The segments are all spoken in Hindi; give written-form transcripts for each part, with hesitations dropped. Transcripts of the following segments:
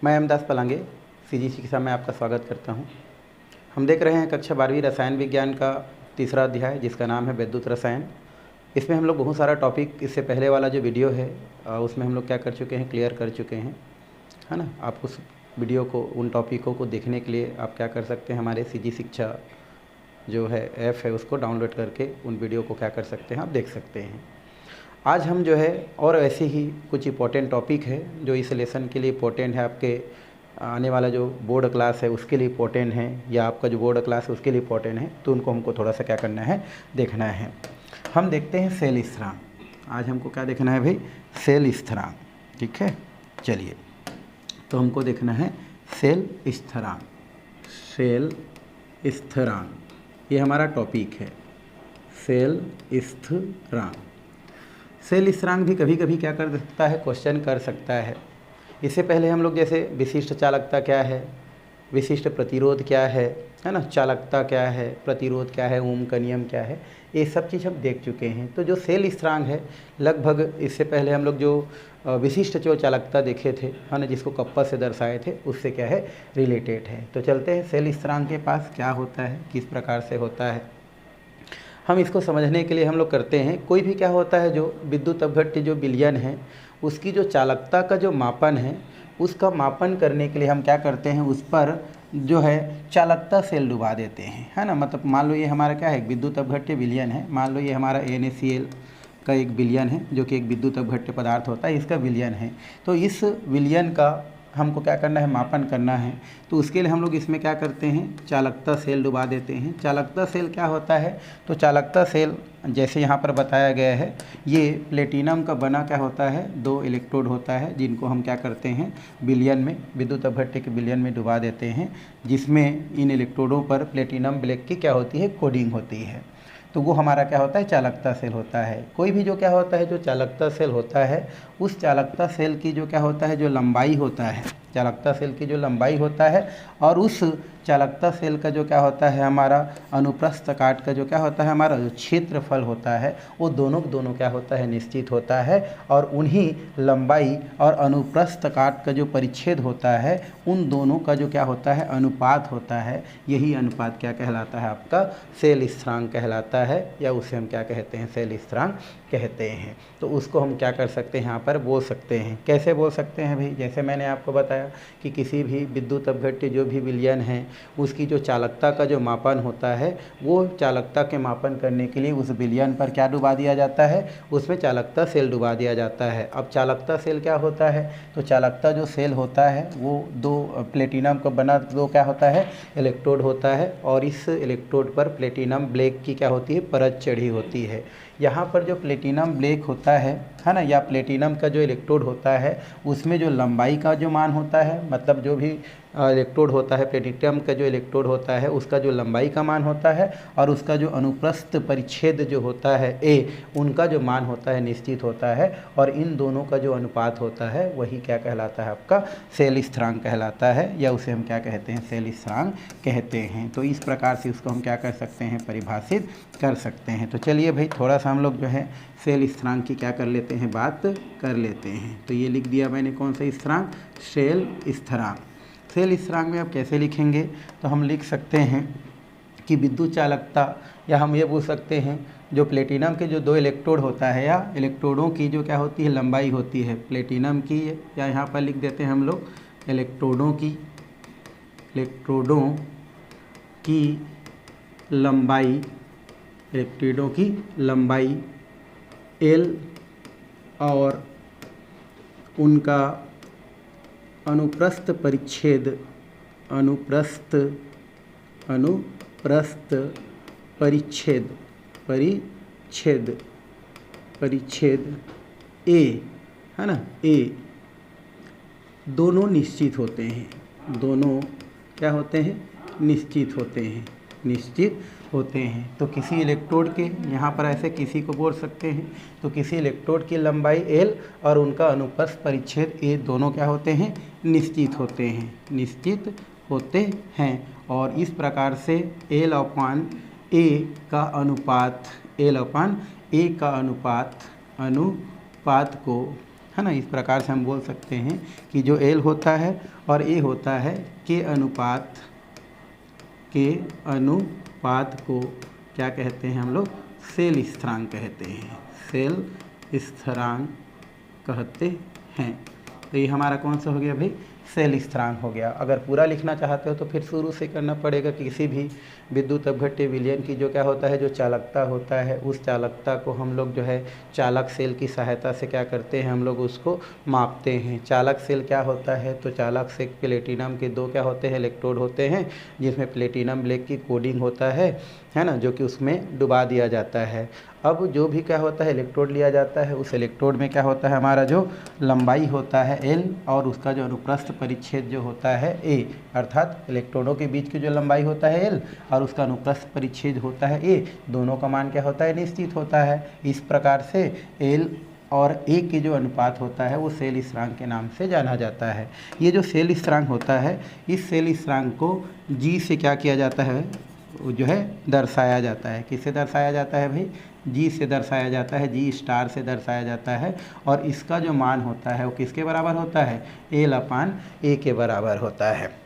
मैं अमदास पलांगे सीजी शिक्षा में आपका स्वागत करता हूं। हम देख रहे हैं कक्षा 12वीं रसायन विज्ञान का तीसरा अध्याय जिसका नाम है विद्युत रसायन। इसमें हम लोग बहुत सारा टॉपिक, इससे पहले वाला जो वीडियो है उसमें हम लोग क्या कर चुके हैं, क्लियर कर चुके हैं, है ना। आप उस वीडियो को, उन टॉपिकों को देखने के लिए आप क्या कर सकते हैं, हमारे सीजी शिक्षा जो है ऐप है उसको डाउनलोड करके उन वीडियो को क्या कर सकते हैं, आप देख सकते हैं। आज हम जो है और ऐसे ही कुछ इंपॉर्टेंट टॉपिक है जो इस लेसन के लिए इंपॉर्टेंट है, आपके आने वाला जो बोर्ड क्लास है उसके लिए इंपॉर्टेंट है, या आपका जो बोर्ड क्लास है उसके लिए इंपॉर्टेंट है, तो उनको हमको थोड़ा सा क्या करना है, देखना है। हम देखते हैं सेल स्थिरांक। आज हमको क्या देखना है भाई, सेल स्थिरांक। ठीक है, चलिए तो हमको देखना है सेल स्थिरांक। सेल स्थिरांक ये हमारा टॉपिक है, सेल स्थिरांक। सेल स्थिरांक भी कभी कभी क्या कर सकता है, क्वेश्चन कर सकता है। इससे पहले हम लोग जैसे विशिष्ट चालकता क्या है, विशिष्ट प्रतिरोध क्या है ना, चालकता क्या है, प्रतिरोध क्या है, ओम का नियम क्या है, ये सब चीज़ हम देख चुके हैं। तो जो सेल स्थिरांक है, लगभग इससे पहले हम लोग जो विशिष्ट जो चालकता देखे थे, है ना, जिसको कप्पा से दर्शाए थे, उससे क्या है, रिलेटेड है। तो चलते हैं सेल स्थिरांक के पास क्या होता है, किस प्रकार से होता है। हम इसको समझने के लिए हम लोग करते हैं, कोई भी क्या होता है, जो विद्युत अपघट्य जो विलयन है उसकी जो चालकता का जो मापन है, उसका मापन करने के लिए हम क्या करते हैं, उस पर जो है चालकता सेल डुबा देते हैं, है ना। मतलब मान लो ये हमारा क्या है, विद्युत अपघट्य विलयन है। मान लो ये हमारा NaCl का एक विलयन है जो कि एक विद्युत अपघट्य पदार्थ होता है, इसका विलयन है। तो इस विलयन का हमको क्या करना है, मापन करना है। तो उसके लिए हम लोग इसमें क्या करते हैं, चालकता सेल डुबा देते हैं। चालकता सेल क्या होता है, तो चालकता सेल जैसे यहाँ पर बताया गया है, ये प्लेटिनम का बना क्या होता है, 2 इलेक्ट्रोड होता है, जिनको हम क्या करते हैं, विलयन में, विद्युत अपघट्य के विलयन में डुबा देते हैं, जिसमें इन इलेक्ट्रोडों पर प्लेटिनम ब्लैक की क्या होती है, कोडिंग होती है। तो वो हमारा क्या होता है, चालकता सेल होता है। कोई भी जो क्या होता है, जो चालकता सेल होता है, उस चालकता सेल की जो क्या होता है, जो लंबाई होता है, चालकता सेल की जो लंबाई होता है, और उस चालकता सेल का जो क्या होता है, हमारा अनुप्रस्थ काट का जो क्या होता है, हमारा जो क्षेत्रफल होता है, वो दोनों क्या होता है, निश्चित होता है। और उन्हीं लंबाई और अनुप्रस्थ काट का जो परिच्छेद होता है, उन दोनों का जो क्या होता है, अनुपात होता है। यही अनुपात क्या कहलाता है, आपका सेल स्थिरांक कहलाता है, या उसे हम क्या कहते हैं, सेल स्थिरांक कहते हैं। तो उसको हम क्या कर सकते हैं, यहाँ पर बोल सकते हैं। कैसे बोल सकते हैं भाई, जैसे मैंने आपको बताया कि किसी भी विद्युत अपघट्य जो भी विलयन है, उसकी जो चालकता का जो मापन होता है, वो चालकता के मापन करने के लिए उस विलयन पर क्या डुबा दिया जाता है, उसमें चालकता सेल डुबा दिया जाता है। अब चालकता सेल क्या होता है, तो चालकता जो सेल होता है वो 2 प्लेटिनम का बना 2 क्या होता है, इलेक्ट्रोड होता है, और इस इलेक्ट्रोड पर प्लेटिनम ब्लैक की क्या होती है, परत चढ़ी होती है। यहाँ पर जो प्लेटिनम ब्लैक होता है ना, या प्लेटिनम का जो इलेक्ट्रोड होता है, उसमें जो लंबाई का जो मान होता है, मतलब जो भी इलेक्ट्रोड होता है, प्लेटिनम का जो इलेक्ट्रोड होता है, उसका जो लंबाई का मान होता है, और उसका जो अनुप्रस्थ परिच्छेद जो होता है A, उनका जो मान होता है, निश्चित होता है। और इन दोनों का जो अनुपात होता है, वही क्या कहलाता है, आपका सेल स्थिरांक कहलाता है, या उसे हम क्या कहते हैं, सेल स्थिरांक कहते हैं। तो इस प्रकार से उसको हम क्या कर सकते हैं, परिभाषित कर सकते हैं। तो चलिए भाई, थोड़ा सा हम लोग जो है सेल स्थिरांक की क्या कर लेते हैं, बात कर लेते हैं। तो ये लिख दिया मैंने, कौन सा स्थिरांक, सेल स्थिरांक। सेल स्थिरांक में आप कैसे लिखेंगे, तो हम लिख सकते हैं कि विद्युत चालकता, या हम ये बोल सकते हैं जो प्लेटिनम के जो 2 इलेक्ट्रोड होता है, या इलेक्ट्रोडों की जो क्या होती है, लंबाई होती है, प्लेटिनम की, या यहाँ पर लिख देते हैं हम लोग इलेक्ट्रोडों की लंबाई, इलेक्ट्रोडों की लंबाई L, और उनका अनुप्रस्थ परिच्छेद, अनुप्रस्थ परिच्छेद A, है ना, A, दोनों निश्चित होते हैं। दोनों क्या होते हैं, निश्चित होते हैं। तो किसी इलेक्ट्रोड के, यहाँ पर ऐसे किसी को बोल सकते हैं, तो किसी इलेक्ट्रोड की लंबाई L और उनका अनुप्रस्थ परिच्छेद A दोनों क्या होते हैं, निश्चित होते हैं। और इस प्रकार से L/A का अनुपात, अनुपात को, है ना। इस प्रकार से हम बोल सकते हैं कि जो एल होता है और ए होता है के अनुपात को क्या कहते हैं हम लोग, सेल स्थिरांक कहते हैं, सेल स्थिरांक कहते हैं। तो ये हमारा कौन सा हो गया भाई, सेल स्थिरांक हो गया। अगर पूरा लिखना चाहते हो तो फिर शुरू से करना पड़ेगा कि किसी भी विद्युत अपघट्य विलयन की जो क्या होता है, जो चालकता होता है, उस चालकता को हम लोग जो है चालक सेल की सहायता से क्या करते हैं, हम लोग उसको मापते हैं। चालक सेल क्या होता है, तो चालक से प्लेटिनम के दो क्या होते हैं, इलेक्ट्रोड होते हैं, जिसमें प्लेटिनम ब्लैक की कोडिंग होता है ना, जो कि उसमें डुबा दिया जाता है। अब जो भी क्या होता है इलेक्ट्रोड लिया जाता है, उस इलेक्ट्रोड में क्या होता है, हमारा जो लंबाई होता है एल और उसका जो अनुप्रस्थ परिच्छेद जो होता है ए, अर्थात इलेक्ट्रोडों के बीच की जो लंबाई होता है एल और उसका अनुप्रस्थ परिच्छेद होता है ए, दोनों का मान क्या होता है, निश्चित होता है। इस प्रकार से एल और ए के जो अनुपात होता है वो सेल स्थिरांक के नाम से जाना जाता है। ये जो सेल स्थिरांक होता है, इस सेल स्थिरांक को जी से क्या किया जाता है, जो है दर्शाया जाता है। किससे दर्शाया जाता है भाई, जी से दर्शाया जाता है, जी स्टार से दर्शाया जाता है। और इसका जो मान होता है वो किसके बराबर होता है, एल अपान ए के बराबर होता है।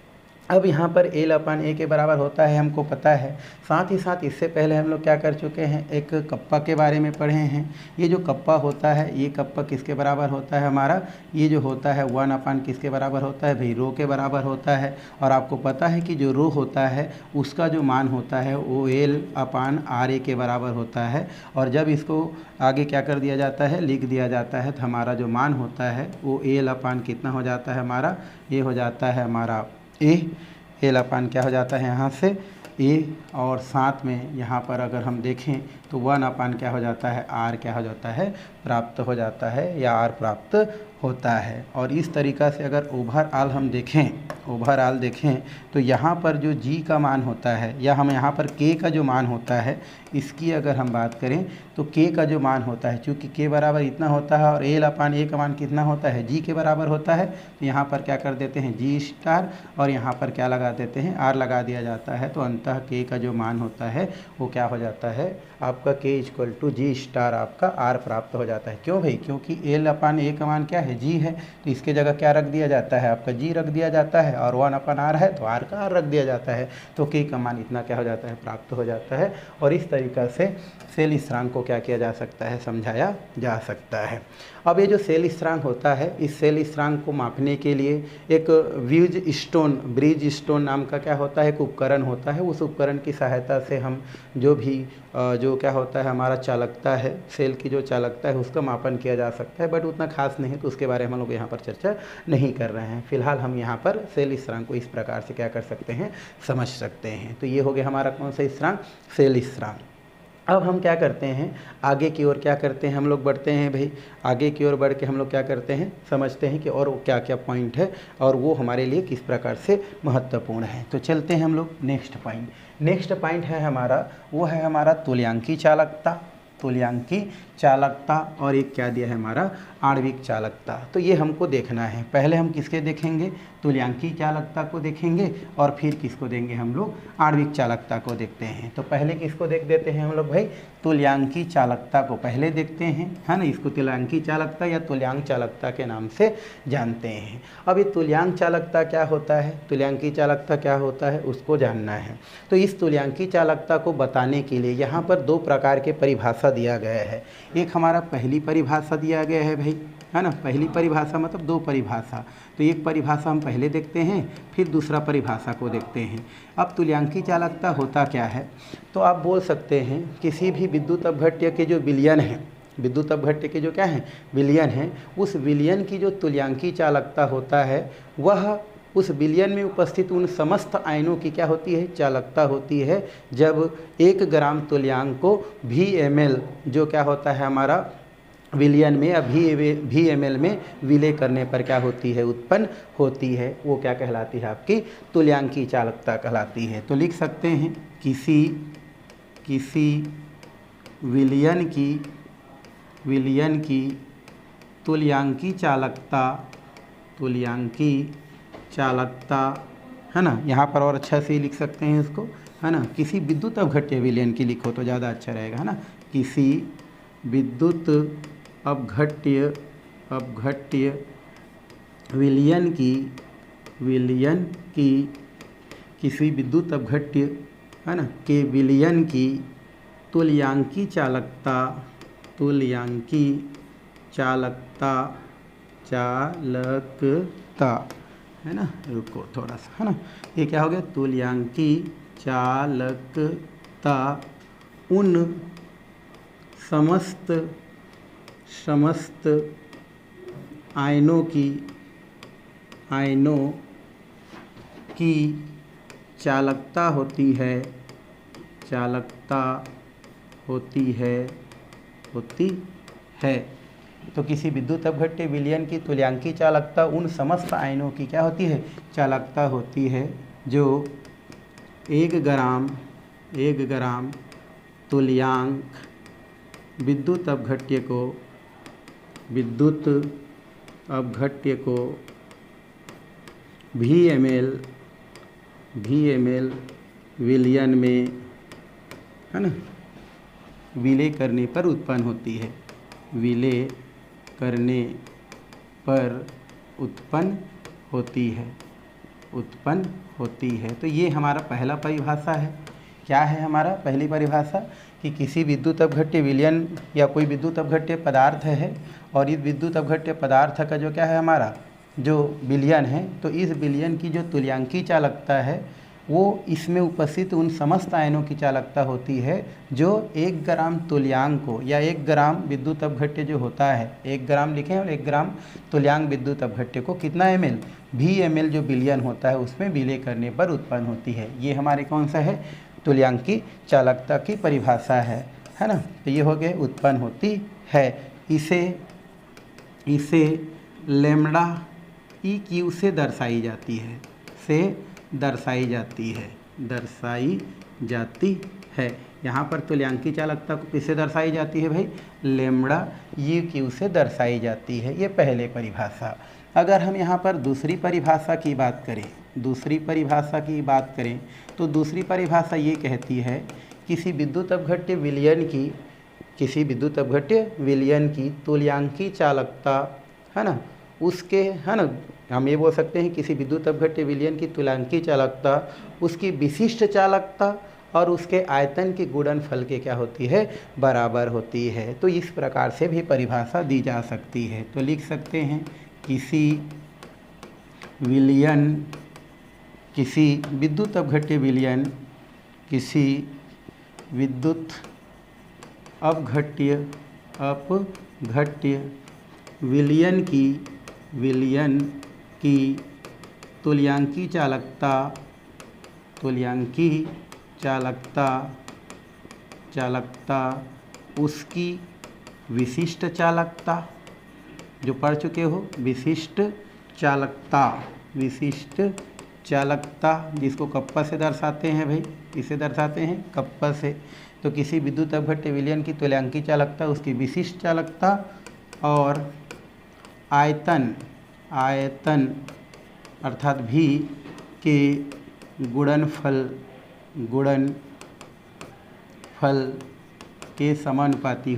अब यहाँ पर एल अपान ए के बराबर होता है, हमको पता है। साथ ही साथ इससे पहले हम लोग क्या कर चुके हैं, एक कप्पा के बारे में पढ़े हैं। ये जो कप्पा होता है, ये कप्पा किसके बराबर होता है हमारा, ये जो होता है 1 अपान किसके बराबर होता है भाई, रो के बराबर होता है। और आपको पता है कि जो रो होता है उसका जो मान होता है वो एल अपान आर ए के बराबर होता है। और जब इसको आगे क्या कर दिया जाता है, लिख दिया जाता है, तो हमारा जो मान होता है वो एल अपान कितना हो जाता है हमारा, ये हो जाता है हमारा ए, एल अपान क्या हो जाता है यहाँ से ए, और साथ में यहाँ पर अगर हम देखें तो 1 अपान क्या हो जाता है, आर क्या हो जाता है, प्राप्त हो जाता है या आर प्राप्त होता है। और इस तरीक़ा से अगर ओवरऑल हम देखें तो यहाँ पर जो जी का मान होता है या हम यहाँ पर के का जो मान होता है, इसकी अगर हम बात करें तो के का जो मान होता है, चूँकि के बराबर इतना होता है और एल अपान ए का मान कितना होता है, जी के बराबर होता है, तो यहाँ पर क्या कर देते हैं जी स्टार और यहाँ पर क्या लगा देते हैं, आर लगा दिया जाता है। तो अंततः के का जो मान होता है वो क्या हो जाता है आपका, के इक्वल टू जी स्टार आपका आर प्राप्त हो जाता है। क्यों भाई, क्योंकि एल अपान ए का मान क्या है, जी है, तो इसके जगह क्या रख दिया जाता है, आपका जी रख दिया जाता है, और 1 अपान आर है तो आर का आर रख दिया जाता है, तो के का मान इतना क्या हो जाता है, प्राप्त हो जाता है। और इस तरीक़ा से सेल स्थिरांक को क्या किया जा सकता है, समझाया जा सकता है। अब ये जो सेल स्थिरांक होता है, इस सेल स्थिरांक को मापने के लिए एक ब्रिज स्टोन नाम का क्या होता है, एक उपकरण होता है। उस उपकरण की सहायता से हम जो क्या होता है हमारा चालकता है, सेल की जो चालकता है उसका मापन किया जा सकता है, बट उतना खास नहीं है, तो उसके बारे में हम लोग यहाँ पर चर्चा नहीं कर रहे हैं। फिलहाल हम यहाँ पर सेल स्थिरांक को इस प्रकार से क्या कर सकते हैं, समझ सकते हैं। तो ये हो गया हमारा कौन सा स्थिरांक, सेल स्थिरांक। अब हम क्या करते हैं, आगे की ओर क्या करते हैं, हम लोग बढ़ते हैं भाई, आगे की ओर बढ़ के हम लोग क्या करते हैं, समझते हैं कि और क्या क्या पॉइंट है और वो हमारे लिए किस प्रकार से महत्वपूर्ण है। तो चलते हैं हम लोग नेक्स्ट पॉइंट है हमारा, वो है हमारा तुल्यांकी चालकता और एक क्या दिया है हमारा, आणविक चालकता। तो ये हमको देखना है। पहले हम किसके देखेंगे, तुल्यांकी चालकता को देखेंगे और फिर किसको देंगे हम लोग, आणविक चालकता को देखते हैं। तो पहले किसको देख देते हैं हम लोग भाई, तुल्यांकी चालकता को पहले देखते हैं, है ना। इसको तुल्यांकी चालकता या तुल्यांक चालकता के नाम से जानते हैं। अब ये तुल्यांक चालकता क्या होता है, तुल्यांकी चालकता क्या होता है, उसको जानना है। तो इस तुल्यांकी चालकता को बताने के लिए यहाँ पर 2 प्रकार के परिभाषा दिया गया है। एक हमारा पहली परिभाषा दिया गया है भाई, है ना। पहली परिभाषा मतलब 2 परिभाषा, तो एक परिभाषा हम पहले देखते हैं, फिर दूसरा परिभाषा को देखते हैं। अब तुल्यांकी चालकता होता क्या है, तो आप बोल सकते हैं किसी भी विद्युत अपघट्य के जो विलयन है, विद्युत अपघट्य के जो क्या है विलयन है, उस विलयन की जो तुल्यांकी चालकता होता है, वह उस विलयन में उपस्थित उन समस्त आयनों की क्या होती है, चालकता होती है। जब 1 ग्राम तुल्यांक को VmL जो क्या होता है हमारा विलयन में या VmL में विलय करने पर क्या होती है, उत्पन्न होती है, वो क्या कहलाती है, आपकी तुल्यांकी चालकता कहलाती है। तो लिख सकते हैं किसी विलयन की तुल्यांकी चालकता, है ना। यहाँ पर और अच्छा से लिख सकते हैं इसको, है ना। किसी विद्युत अपघट्य विलयन की लिखो तो ज़्यादा अच्छा रहेगा, है ना। किसी विद्युत अपघट्य अपघट्य विलयन की किसी विद्युत अपघट्य है ना के विलयन की तुल्यांकी चालकता है ना। रुको थोड़ा सा, है ना, ये क्या हो गया, तुल्यांकी चालकता उन समस्त आयनों की चालकता होती है। तो किसी विद्युत अपघट्य विलयन की तुल्यांकी चालकता उन समस्त आयनों की क्या होती है, चालकता होती है, जो 1 ग्राम तुल्यांक विद्युत अपघट्य को VmL विलयन में, है ना, विलय करने पर उत्पन्न होती है, विलय करने पर उत्पन्न होती है। तो ये हमारा पहला परिभाषा है। क्या है हमारा पहली परिभाषा, कि किसी विद्युत अपघट्य विलयन या कोई विद्युत अपघट्य पदार्थ है, और इस विद्युत अपघट्य पदार्थ का जो क्या है हमारा जो विलयन है, तो इस विलयन की जो तुल्यांकी चालकता है वो इसमें उपस्थित उन समस्त आयनों की चालकता होती है, जो 1 ग्राम तुल्यांक को, या 1 ग्राम विद्युत अपघट्य जो होता है, 1 ग्राम लिखें, और 1 ग्राम तुल्यांक विद्युत अपघट्य को कितना ml, VmL जो विलयन होता है उसमें विलय करने पर उत्पन्न होती है। ये हमारे कौन सा है, तुल्यांकी चालकता की परिभाषा है ना। तो ये हो गए उत्पन्न होती है। इसे लैम्ब्डा EQ से दर्शाई जाती है। यहाँ पर तुल्यांकी चालकता को किससे दर्शाई जाती है भाई, लैम्ब्डा EQ से दर्शाई जाती है। ये पहले परिभाषा। अगर हम यहाँ पर दूसरी परिभाषा की बात करें तो दूसरी परिभाषा ये कहती है, किसी विद्युत अपघट्य विलयन की तुल्यांकी चालकता, है ना, उसके, है ना, हम ये बोल सकते हैं किसी विद्युत अपघट्य विलयन की तुल्यांकी चालकता उसकी विशिष्ट चालकता और उसके आयतन के गुणनफल के क्या होती है, बराबर होती है। तो इस प्रकार से भी परिभाषा दी जा सकती है। तो लिख सकते हैं किसी विद्युत अपघट्य विलयन की तुल्यांकी चालकता उसकी विशिष्ट चालकता, जो पढ़ चुके हो, विशिष्ट चालकता जिसको कप्पा से दर्शाते हैं भाई, इसे दर्शाते हैं कप्पा से। तो किसी विद्युत अपघट्य विलयन की तुल्यांकी चालकता उसकी विशिष्ट चालकता और आयतन अर्थात V के गुणनफल के समानुपाती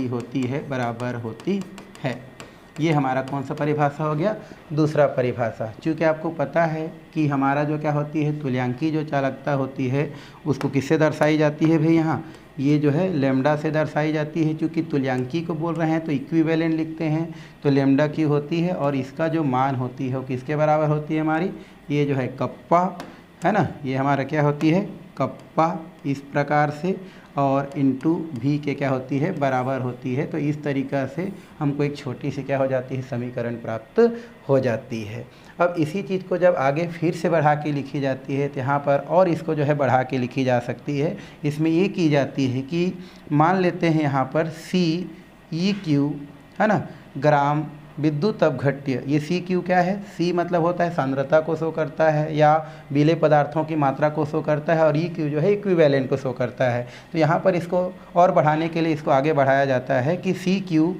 होती है, बराबर होती है। ये हमारा कौन सा परिभाषा हो गया, दूसरा परिभाषा। चूँकि आपको पता है कि हमारा जो क्या होती है, तुल्यांकी जो चालकता होती है उसको किससे दर्शाई जाती है भाई, यहाँ ये जो है लैम्ब्डा से दर्शाई जाती है। चूँकि तुल्यांकी को बोल रहे हैं तो इक्विवेलेंट लिखते हैं, तो लैम्ब्डा की होती है, और इसका जो मान होती है वो किसके बराबर होती है हमारी, ये जो है कप्पा, है ना, ये हमारा क्या होती है, कप्पा, इस प्रकार से, और इंटू V के क्या होती है, बराबर होती है। तो इस तरीक़ा से हमको एक छोटी सी क्या हो जाती है, समीकरण प्राप्त हो जाती है। अब इसी चीज़ को जब आगे फिर से बढ़ा के लिखी जाती है तो यहाँ पर और इसको जो है बढ़ा के लिखी जा सकती है। इसमें ये की जाती है कि मान लेते हैं यहाँ पर CEQ, है ना, ग्राम विद्युत अपघट्य। ये CQ क्या है, C मतलब होता है सांद्रता को शो करता है या विलेय पदार्थों की मात्रा को शो करता है, और EQ जो है इक्विवेलेंट को शो करता है। तो यहाँ पर इसको और बढ़ाने के लिए इसको आगे बढ़ाया जाता है कि CQ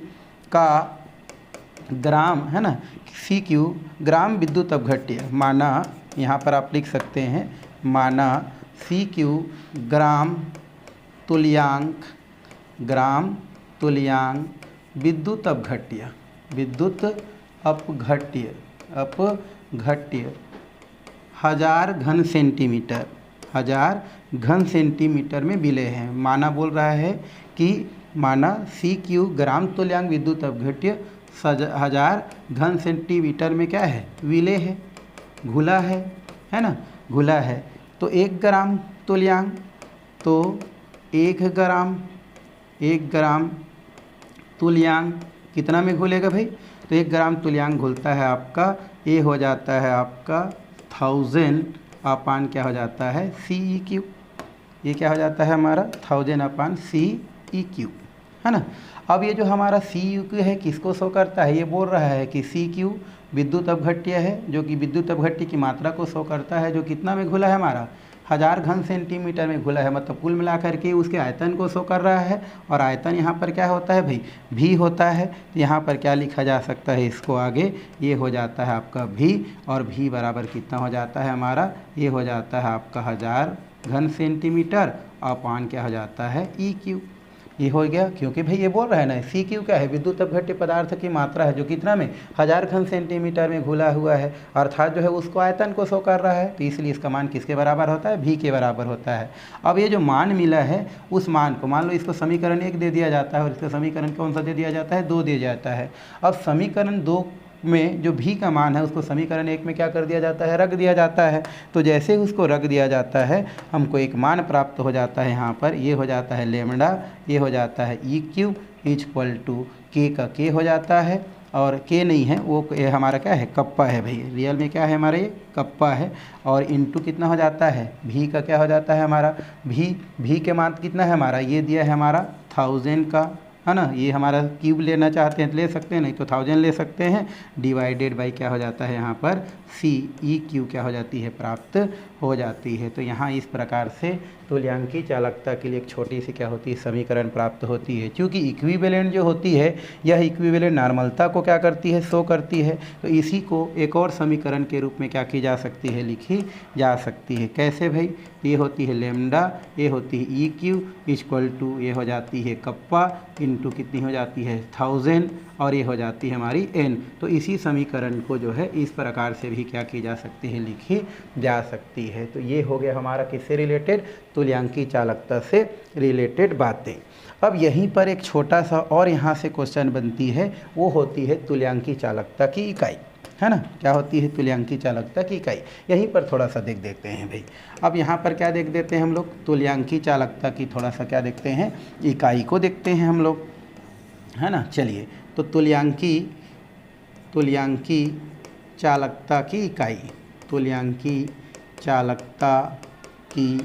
का ग्राम, है ना, CQ ग्राम विद्युत अपघट्य, माना यहाँ पर आप लिख सकते हैं, माना CQ ग्राम तुल्यांक विद्युत अपघट्य, विद्युत अपघट्य, अपघट्य 1000 घन सेंटीमीटर, 1000 घन सेंटीमीटर में विलय है। माना बोल रहा है कि माना CQ ग्राम तुल्यांक विद्युत अपघट्य 1000 घन सेंटीमीटर में क्या है, विलय है, घुला है ना, घुला है। तो 1 ग्राम तुल्यांक, तो 1 ग्राम तुल्यांक कितना में घुलेगा भाई, तो 1 ग्राम तुल्यांक घुलता है आपका, ये हो जाता है आपका 1000 अपान क्या हो जाता है CEQ, ये क्या हो जाता है हमारा 1000 अपान CEQ, है ना। अब ये जो हमारा CEQ है किसको शो करता है, ये बोल रहा है कि CQ विद्युत अपघट्य है, जो कि विद्युत अपघट्य की मात्रा को शो करता है, जो कितना में घुला है हमारा 1000 घन सेंटीमीटर में घुला है, मतलब कुल मिलाकर के उसके आयतन को शो कर रहा है। और आयतन यहाँ पर क्या होता है भाई, V होता है। तो यहाँ पर क्या लिखा जा सकता है इसको आगे, ये हो जाता है आपका V, और V बराबर कितना हो जाता है हमारा, ये हो जाता है आपका 1000 घन सेंटीमीटर अपान क्या हो जाता है EQ, ये हो गया। क्योंकि भाई ये बोल रहा है ना CQ क्या है, विद्युत अपघट्य पदार्थ की मात्रा है, जो कितना में 1000 घन सेंटीमीटर में घुला हुआ है, अर्थात जो है उसको आयतन को शो कर रहा है। तो इसलिए इसका मान किसके बराबर होता है, V के बराबर होता है। अब ये जो मान मिला है उस मान को, मान लो इसको समीकरण 1 दे दिया जाता है और इसका समीकरण कौन सा दे दिया जाता है, 2 दे जाता है। अब समीकरण 2 में जो V का मान है उसको समीकरण 1 में क्या कर दिया जाता है, रख दिया जाता है। तो जैसे ही उसको रख दिया जाता है हमको एक मान प्राप्त हो जाता है यहाँ पर, ये हो जाता है लेमड़ा, ये हो जाता है EQ इक्वल टू K का K हो जाता है, और K नहीं है वो ये हमारा क्या है, कप्पा है भाई, रियल में क्या है हमारा ये कप्पा है। और इनटू कितना हो जाता है, V का क्या हो जाता है हमारा, V के मान कितना है हमारा, ये दिया है हमारा 1000 का, है ना। ये हमारा क्यूब लेना चाहते हैं तो ले सकते हैं, नहीं तो 1000 ले सकते हैं, डिवाइडेड बाई क्या हो जाता है यहाँ पर CEQ क्या हो जाती है, प्राप्त हो जाती है। तो यहाँ इस प्रकार से तुल्यांकी चालकता के लिए एक छोटी सी क्या होती है, समीकरण प्राप्त होती है। क्योंकि इक्विवेलेंट जो होती है यह इक्विवेलेंट नॉर्मलता को क्या करती है, शो करती है। तो इसी को एक और समीकरण के रूप में क्या की जा सकती है, लिखी जा सकती है। कैसे भाई, ये होती है लेमडा, ये होती है EQ इक्वल टू, ये हो जाती है कप्पा इंटू कितनी हो जाती है 1000, और ये हो जाती है हमारी N। तो इसी समीकरण को जो है इस प्रकार से भी क्या की जा सकती है, लिखी जा सकती है। तो ये हो गया हमारा किससे रिलेटेड, तुल्यांकी चालकता से रिलेटेड बातें। अब यहीं पर एक छोटा सा और यहाँ से क्वेश्चन बनती है, वो होती है तुल्यांकी चालकता की इकाई, है ना। क्या होती है तुल्यांकी चालकता की इकाई, यहीं पर थोड़ा सा देख देते हैं भाई। अब यहाँ पर क्या देख देते हैं हम लोग, तुल्यांकी चालकता की थोड़ा सा क्या देखते हैं, इकाई को देखते हैं हम लोग, है ना। चलिए, तो तुल्यांकी चालकता की इकाई, तुल्यांकी चालकता की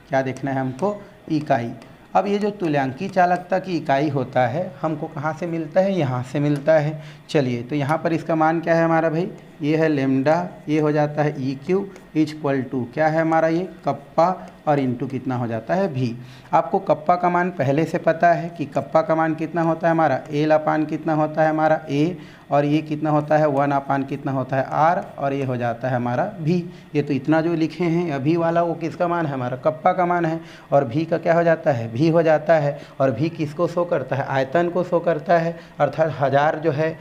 क्या देखना है हमको, इकाई। अब ये जो तुल्यांकी चालकता की इकाई होता है हमको कहाँ से मिलता है, यहाँ से मिलता है। चलिए, तो यहाँ पर इसका मान क्या है हमारा भाई, ये है लेमडा, ये हो जाता है EQ इक्वल टू क्या है हमारा, ये कप्पा, और इंटू कितना हो जाता है V। आपको कप्पा का मान पहले से पता है कि कप्पा का मान कितना होता है हमारा, L अपान कितना होता है हमारा A, और ये कितना होता है 1 अपान कितना होता है R, और ये हो जाता है हमारा V। ये तो इतना जो लिखे हैं अभी वाला वो किसका मान है, हमारा कप्पा का मान है। और V का क्या हो जाता है, V हो जाता है। और V किसको शो करता है, आयतन को शो करता है, अर्थात 1000 जो है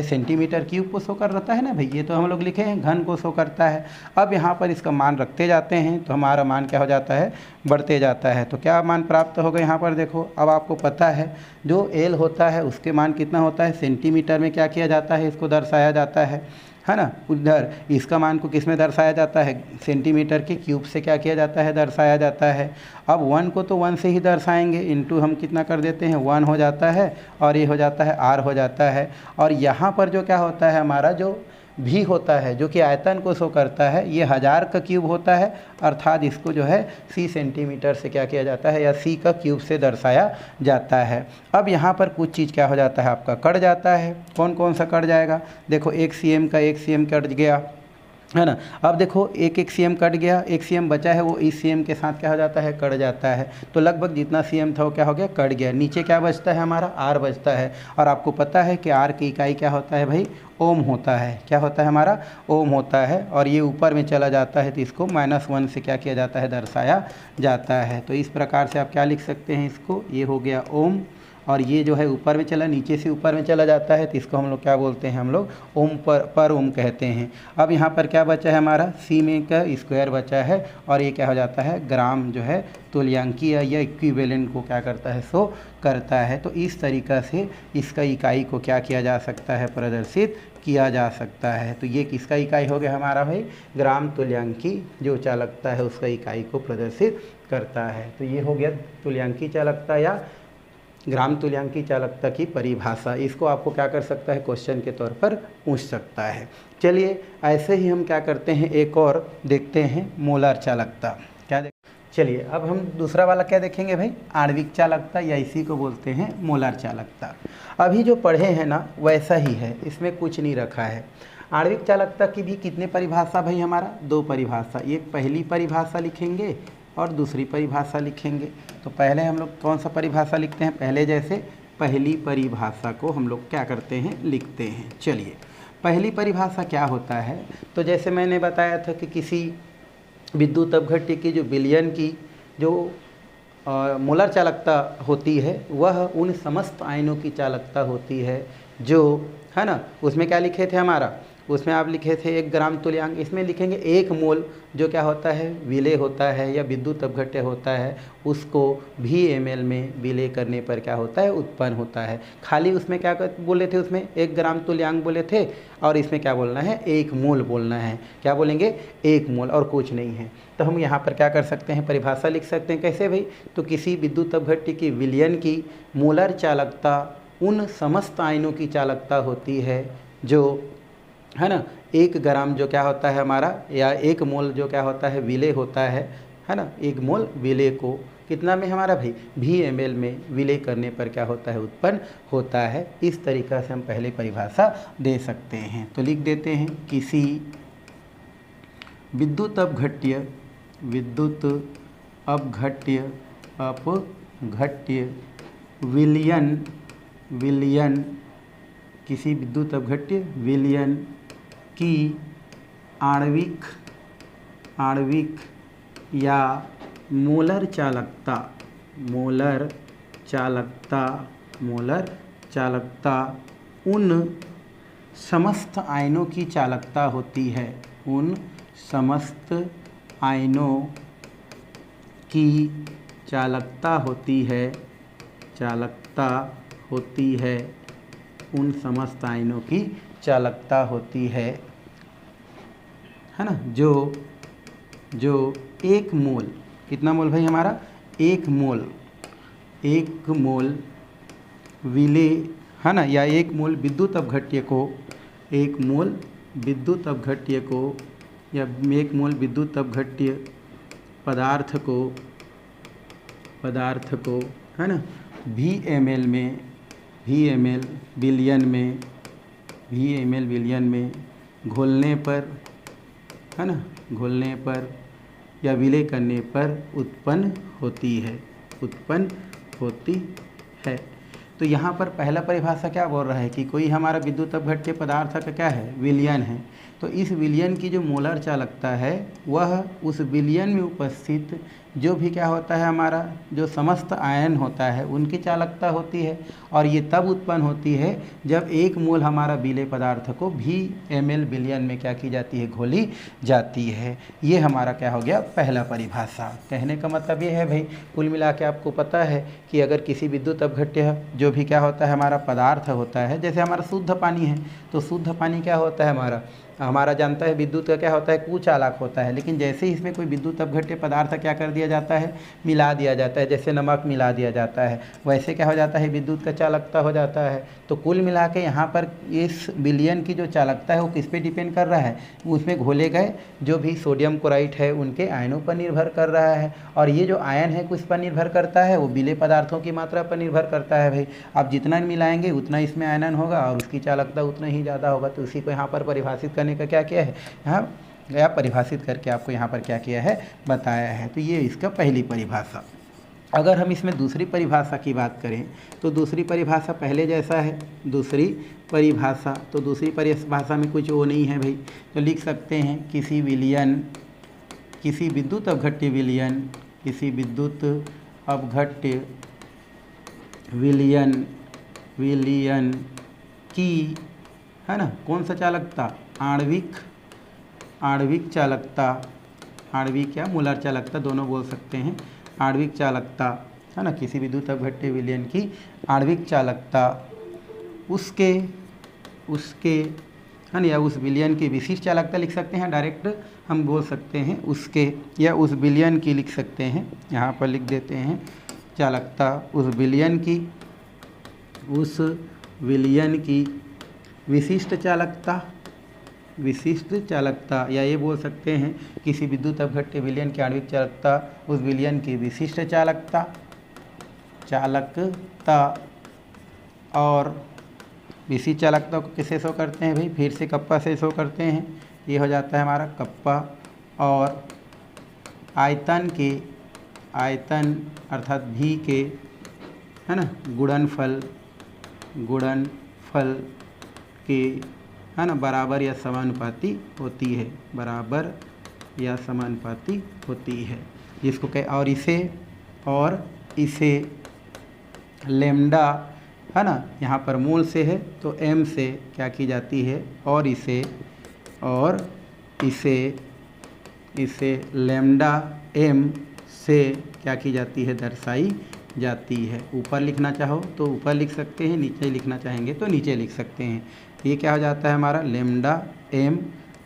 सेंटीमीटर क्यूब को शो करता है ना भाई, ये तो हम लोग लिखे हैं घन को शो करता है। अब यहाँ पर इसका मान रखते जाते हैं तो हमारा मान क्या हो जाता है, बढ़ते जाता है। तो क्या मान प्राप्त होगा यहाँ पर देखो, अब आपको पता है जो L होता है उसके मान कितना होता है, सेंटीमीटर में क्या किया जाता है, इसको दर्शाया जाता है ना। उधर इसका मान को किस में दर्शाया जाता है, सेंटीमीटर के क्यूब से क्या किया जाता है, दर्शाया जाता है। अब 1 को तो 1 से ही दर्शाएंगे, इंटू हम कितना कर देते हैं 1 हो जाता है, और ये हो जाता है R हो जाता है। और यहाँ पर जो क्या होता है हमारा जो V होता है, जो कि आयतन को शो करता है, ये 1000 का क्यूब होता है, अर्थात इसको जो है C सेंटीमीटर से क्या किया जाता है, या C का क्यूब से दर्शाया जाता है। अब यहाँ पर कुछ चीज़ क्या हो जाता है आपका, कट जाता है। कौन कौन सा कट जाएगा, देखो 1 cm का 1 cm कट गया, है ना। अब देखो 1 cm कट गया, 1 cm बचा है, वो इस cm के साथ क्या हो जाता है, कट जाता है। तो लगभग जितना cm था वो क्या हो गया, कट गया। नीचे क्या बचता है हमारा, R बचता है। और आपको पता है कि R की इकाई क्या होता है भाई, ओम होता है। क्या होता है हमारा, ओम होता है। और ये ऊपर में चला जाता है तो इसको -1 से क्या किया जाता है, दर्शाया जाता है। तो इस प्रकार से आप क्या लिख सकते हैं इसको, ये हो गया ओम, और ये जो है ऊपर में चला, नीचे से ऊपर में चला जाता है, तो इसको हम लोग क्या बोलते हैं, हम लोग ओम पर ओम कहते हैं। अब यहाँ पर क्या बचा है हमारा, सी में का स्क्वायर बचा है, और ये क्या हो जाता है, ग्राम जो है तुल्यांकी या इक्विवेलेंट को क्या करता है, शो करता है। तो इस तरीक़ा से इसका इकाई को क्या किया जा सकता है, प्रदर्शित किया जा सकता है। तो ये किसका इकाई हो गया हमारा भाई, ग्राम तुल्यांकी जो चालकता है उसका इकाई को प्रदर्शित करता है। तो ये हो गया तुल्यांकी चालकता या ग्राम तुल्यांकी चालकता की परिभाषा। इसको आपको क्या कर सकता है, क्वेश्चन के तौर पर पूछ सकता है। चलिए ऐसे ही हम क्या करते हैं, एक और देखते हैं मोलर चालकता। क्या चलिए अब हम दूसरा वाला क्या देखेंगे भाई, आणविक चालकता, या इसी को बोलते हैं मोलर चालकता। अभी जो पढ़े हैं ना वैसा ही है, इसमें कुछ नहीं रखा है। आणविक चालकता की भी कितने परिभाषा भाई, हमारा 2 परिभाषा, एक पहली परिभाषा लिखेंगे और दूसरी परिभाषा लिखेंगे। तो पहले हम लोग कौन सा परिभाषा लिखते हैं, पहले जैसे पहली परिभाषा को हम लोग क्या करते हैं, लिखते हैं। चलिए पहली परिभाषा क्या होता है, तो जैसे मैंने बताया था कि किसी विद्युत अपघट्य की जो विलयन की जो मोलर चालकता होती है वह उन समस्त आयनों की चालकता होती है जो है ना, उसमें क्या लिखे थे हमारा, उसमें आप लिखे थे 1 ग्राम तुल्यांक, इसमें लिखेंगे 1 मोल जो क्या होता है, विलय होता है या विद्युत अपघट्य होता है, उसको भी ml में विलय करने पर क्या होता है, उत्पन्न होता है। खाली उसमें क्या बोले थे, उसमें 1 ग्राम तुल्यांक बोले थे, और इसमें क्या बोलना है, 1 मोल बोलना है। क्या बोलेंगे, 1 मोल, और कुछ नहीं है। तो हम यहाँ पर क्या कर सकते हैं, परिभाषा लिख सकते हैं। कैसे भाई, तो किसी विद्युत अपघट्य की विलयन की मोलर चालकता उन समस्त आयनों की चालकता होती है जो है ना 1 ग्राम जो क्या होता है हमारा, या 1 मोल जो क्या होता है, विलय होता है ना, 1 मोल विलय को कितना में हमारा भाई, भी ml में विलय करने पर क्या होता है, उत्पन्न होता है। इस तरीक़ा से हम पहले परिभाषा दे सकते हैं। तो लिख देते हैं, किसी विद्युत अपघट्य विलयन किसी विद्युत अपघट्य विलयन की आणविक या मोलर चालकता उन समस्त आयनों की चालकता होती है, उन समस्त आयनों की चालकता होती है, उन समस्त आयनों की चालकता होती है ना, जो 1 मोल, कितना मोल भाई हमारा, 1 मोल विलय है ना, या 1 मोल विद्युत अपघट्य को, 1 मोल विद्युत अपघट्य को, या 1 मोल विद्युत अपघट्य पदार्थ को है ना, भी ml विलयन में घोलने पर है ना, घोलने पर या विलय करने पर उत्पन्न होती है। तो यहाँ पर पहला परिभाषा क्या बोल रहा है कि कोई हमारा विद्युत अपघट्य पदार्थ का क्या है, विलयन है। तो इस विलयन की जो मोलर चालकता है वह उस विलयन में उपस्थित जो भी क्या होता है हमारा, जो समस्त आयन होता है उनकी चालकता होती है, और ये तब उत्पन्न होती है जब 1 मोल हमारा विलय पदार्थ को भी ml विलयन में क्या की जाती है, घोली जाती है। ये हमारा क्या हो गया, पहला परिभाषा। कहने का मतलब ये है भाई, कुल मिला के आपको पता है कि अगर किसी विद्युत अपघट्य जो भी क्या होता है हमारा पदार्थ होता है, जैसे हमारा शुद्ध पानी है, तो शुद्ध पानी क्या होता है हमारा जानता है विद्युत का क्या होता है, कुचालक होता है। लेकिन जैसे ही इसमें कोई विद्युत अपघट्य पदार्थ क्या कर दिया जाता है, मिला दिया जाता है, जैसे नमक मिला दिया जाता है, वैसे क्या हो जाता है, विद्युत का चालकता हो जाता है। तो कुल मिला के यहाँ पर इस विलयन की जो चालकता है वो किस पे डिपेंड कर रहा है, उसमें घोले गए जो भी सोडियम क्लोराइड है उनके आयनों पर निर्भर कर रहा है। और ये जो आयन है किस पर निर्भर करता है, वो विलय पदार्थों की मात्रा पर निर्भर करता है भाई। आप जितना मिलाएंगे उतना इसमें आयनन होगा और उसकी चालकता उतना ही ज़्यादा होगा। तो उसी को यहाँ पर परिभाषित करने का क्या किया है, यहाँ या परिभाषित करके आपको यहाँ पर क्या किया है, बताया है। तो ये इसका पहली परिभाषा। अगर हम इसमें दूसरी परिभाषा की बात करें तो दूसरी परिभाषा पहले जैसा है। दूसरी परिभाषा, तो दूसरी परिभाषा में कुछ वो नहीं है भाई, तो लिख सकते हैं किसी विलयन, किसी विद्युत अपघट्य विलयन, किसी विद्युत अपघट्य विलयन विलयन की, है ना, कौन सा चालकता, आणविक चालकता, आणविक या मूलर चालकता दोनों बोल सकते हैं, आणविक चालकता, है ना, किसी विद्युत अपघट्य विलयन की आणविक चालकता उसके है ना, या उस विलयन की विशिष्ट चालकता लिख सकते हैं, डायरेक्ट हम बोल सकते हैं उसके या उस विलयन की लिख सकते हैं, यहाँ पर लिख देते हैं चालकता उस विलयन की विशिष्ट चालकता, या ये बोल सकते हैं किसी विद्युत अपघट्य विलयन की आणविक चालकता उस विलयन की विशिष्ट चालकता और विशिष्ट चालकता को किससे शो करते हैं भाई, फिर से कप्पा से शो करते हैं, ये हो जाता है हमारा कप्पा, और आयतन अर्थात भी के, है ना, गुणनफल के, है ना, बराबर या समानुपाती होती है, बराबर या समानुपाती होती है, जिसको कह, और इसे लेम्डा, है ना, यहाँ पर मूल से है तो m से क्या की जाती है, और इसे लेम्डा m से क्या की जाती है, दर्शाई जाती है। ऊपर लिखना चाहो तो ऊपर लिख सकते हैं, नीचे लिखना चाहेंगे तो नीचे लिख सकते हैं। ये क्या हो जाता है हमारा लेम्डा m,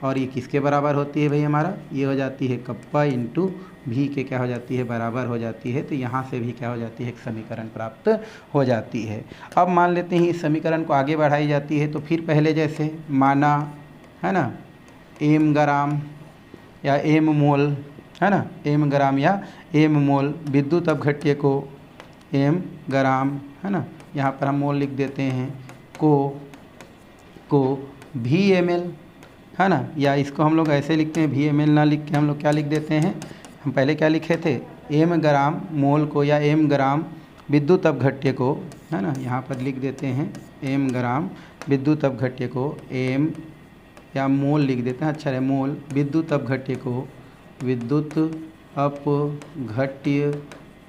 और ये किसके बराबर होती है भाई हमारा, ये हो जाती है कप्पा इंटू भी के क्या हो जाती है, बराबर हो जाती है। तो यहाँ से भी क्या हो जाती है, एक समीकरण प्राप्त हो जाती है। अब मान लेते हैं इस समीकरण को आगे बढ़ाई जाती है, तो फिर पहले जैसे माना, है ना, m ग्राम या m मोल, है ना, m ग्राम या m मोल विद्युत अपघट्य को m ग्राम, है ना, यहाँ पर हम मोल लिख देते हैं, को VmL, है ना, या इसको हम लोग ऐसे लिखते हैं, VmL ना लिख के हम लोग क्या लिख देते हैं, हम पहले क्या लिखे थे, m ग्राम मोल को या m ग्राम विद्युत अपघट्य को, है ना, यहाँ पर लिख देते हैं m ग्राम विद्युत अपघट्य को, m या मोल लिख देते हैं, अच्छा है, मोल विद्युत अपघट्य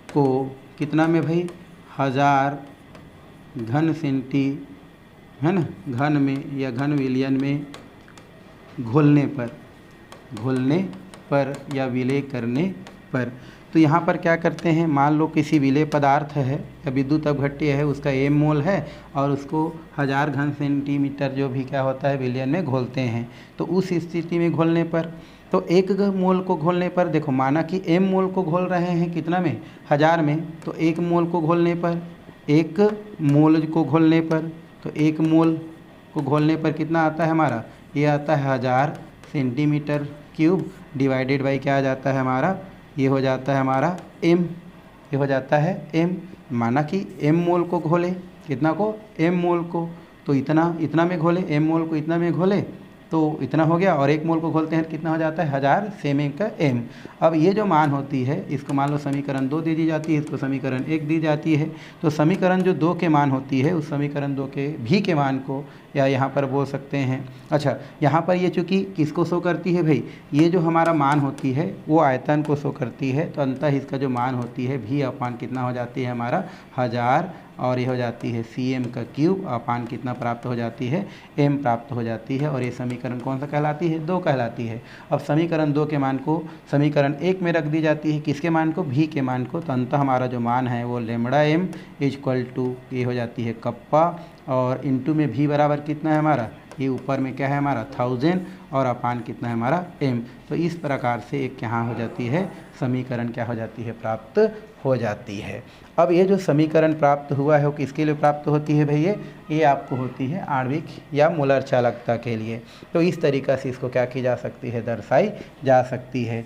को कितना में भाई, 1000 घन सेंटी, है ना, घन में या घन विलयन में घोलने पर या विलय करने पर। तो यहाँ पर क्या करते हैं, मान लो किसी विलय पदार्थ है या विद्युत अपघट्य है, उसका m मोल है और उसको 1000 घन सेंटीमीटर जो भी क्या होता है विलयन में घोलते हैं। तो उस स्थिति में घोलने पर, तो 1 मोल को घोलने पर, देखो माना कि m मोल को घोल रहे हैं कितना में, 1000 में, तो 1 मोल को घोलने पर, 1 मोल को घोलने पर, तो 1 मोल को घोलने पर कितना आता है हमारा, ये आता है 1000 सेंटीमीटर क्यूब डिवाइडेड बाई क्या आ जाता है हमारा, ये हो जाता है हमारा m, ये हो जाता है m। माना कि m मोल को घोले, कितना को, m मोल को, तो इतना में घोले, m मोल को इतना में घोले तो इतना हो गया, और 1 मोल को घोलते हैं कितना हो जाता है, 1000 सेमे का m। अब ये जो मान होती है इसको मान लो समीकरण 2 दे दी जाती है, इसको समीकरण 1 दी जाती है। तो समीकरण जो 2 के मान होती है उस समीकरण 2 के भी के मान को या यहाँ पर बोल सकते हैं, अच्छा यहाँ पर ये चूँकि किसको शो करती है भाई, ये जो हमारा मान होती है वो आयतन को शो करती है, तो अंततः इसका जो मान होती है भी अपान कितना हो जाती है हमारा 1000, और ये हो जाती है Cm का क्यूब अपान कितना प्राप्त हो जाती है, m प्राप्त हो जाती है। और ये समीकरण कौन सा कहलाती है, 2 कहलाती है। अब समीकरण 2 के मान को समीकरण 1 में रख दी जाती है, किसके मान को, भी के मान को। तो अंततः हमारा जो मान है वो लेमड़ा m इक्वल टू ये हो जाती है कप्पा, और इंटू में भी बराबर कितना है हमारा, ये ऊपर में क्या है हमारा 1000, और अपान कितना है हमारा m। तो इस प्रकार से एक यहाँ हो जाती है समीकरण क्या हो जाती है, प्राप्त हो जाती है। अब ये जो समीकरण प्राप्त हुआ है वो किसके लिए प्राप्त होती है भैया, ये आपको होती है आणविक या मूलर चालकता के लिए। तो इस तरीक़ा से इसको क्या की जा सकती है, दर्शाई जा सकती है।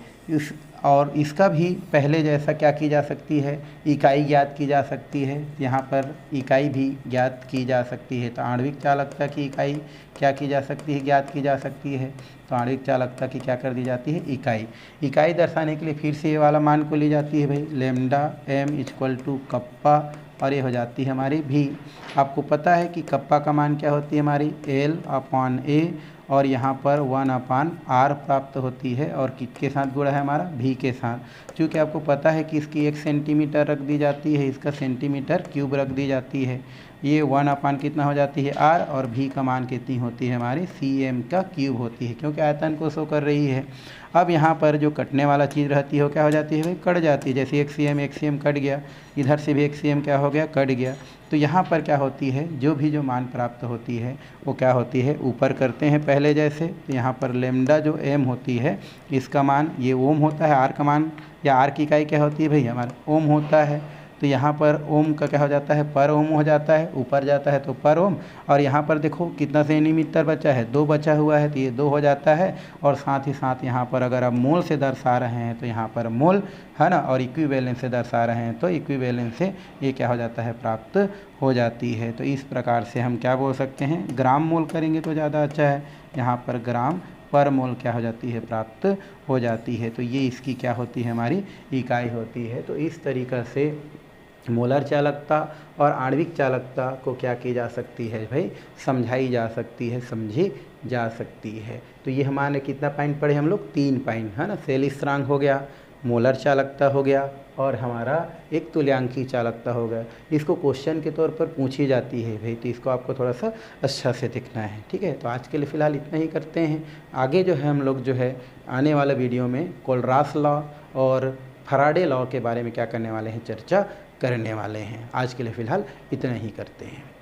और इसका भी पहले जैसा क्या की जा सकती है, इकाई ज्ञात की जा सकती है, यहाँ पर इकाई भी ज्ञात की जा सकती है। तो आणविक चालकता की इकाई क्या की जा सकती है, ज्ञात की जा सकती है। तो आणविक चालकता की क्या कर दी जाती है, इकाई दर्शाने के लिए फिर से ये वाला मान को ली जाती है भाई, lambda m equal to kappa, और ये हो जाती है हमारी भी। आपको पता है कि कप्पा का मान क्या होती है हमारी, L/A, और यहाँ पर 1/r प्राप्त होती है और किसके साथ गुणा है हमारा v के साथ। चूँकि आपको पता है कि इसकी 1 सेंटीमीटर रख दी जाती है, इसका सेंटीमीटर क्यूब रख दी जाती है। ये 1/, कितना हो जाती है r, और v का मान कितनी होती है हमारी cm का क्यूब होती है, क्योंकि आयतन को शो कर रही है। अब यहाँ पर जो कटने वाला चीज़ रहती है वो क्या हो जाती है भाई, कट जाती है। जैसे 1 cm कट गया, इधर से भी 1 cm क्या हो गया, कट गया। तो यहाँ पर क्या होती है, जो मान प्राप्त होती है वो क्या होती है, ऊपर करते हैं पहले जैसे। तो यहाँ पर लेमडा जो m होती है, इसका मान ये ओम होता है, r का मान या r की इकाई क्या होती है भाई हमारा, ओम होता है। तो यहाँ पर ओम का क्या हो जाता है, पर ओम हो जाता है, ऊपर जाता है तो पर ओम। और यहाँ पर देखो कितना सेंटीमीटर बचा है, 2 बचा हुआ है, तो ये 2 हो जाता है। और साथ ही साथ यहाँ पर अगर आप मोल से दर्शा रहे हैं तो यहाँ पर मोल है ना, और इक्विवेलेंस से दर्शा रहे हैं तो इक्विवेलेंस से ये क्या हो जाता है, प्राप्त हो जाती है। तो इस प्रकार से हम क्या बोल सकते हैं, ग्राम मोल करेंगे तो ज़्यादा अच्छा है। यहाँ पर ग्राम पर मोल क्या हो जाती है, प्राप्त हो जाती है। तो ये इसकी क्या होती है, हमारी इकाई होती है। तो इस तरीक़ा से मोलर चालकता और आणविक चालकता को क्या की जा सकती है भाई, समझाई जा सकती है, समझी जा सकती है। तो ये हमारे कितना पॉइंट पढ़े हम लोग, 3 पॉइंट है ना। सेल स्थिरांक हो गया, मोलर चालकता हो गया, और हमारा एक तुल्यांकी चालकता हो गया। इसको क्वेश्चन के तौर पर पूछी जाती है भाई, तो इसको आपको थोड़ा सा अच्छा से दिखना है, ठीक है। तो आज के लिए फ़िलहाल इतना ही करते हैं। आगे जो है हम लोग जो है आने वाले वीडियो में कोलरास लॉ और फराडे लॉ के बारे में क्या करने वाले हैं, चर्चा करने वाले हैं। आज के लिए फ़िलहाल इतना ही करते हैं।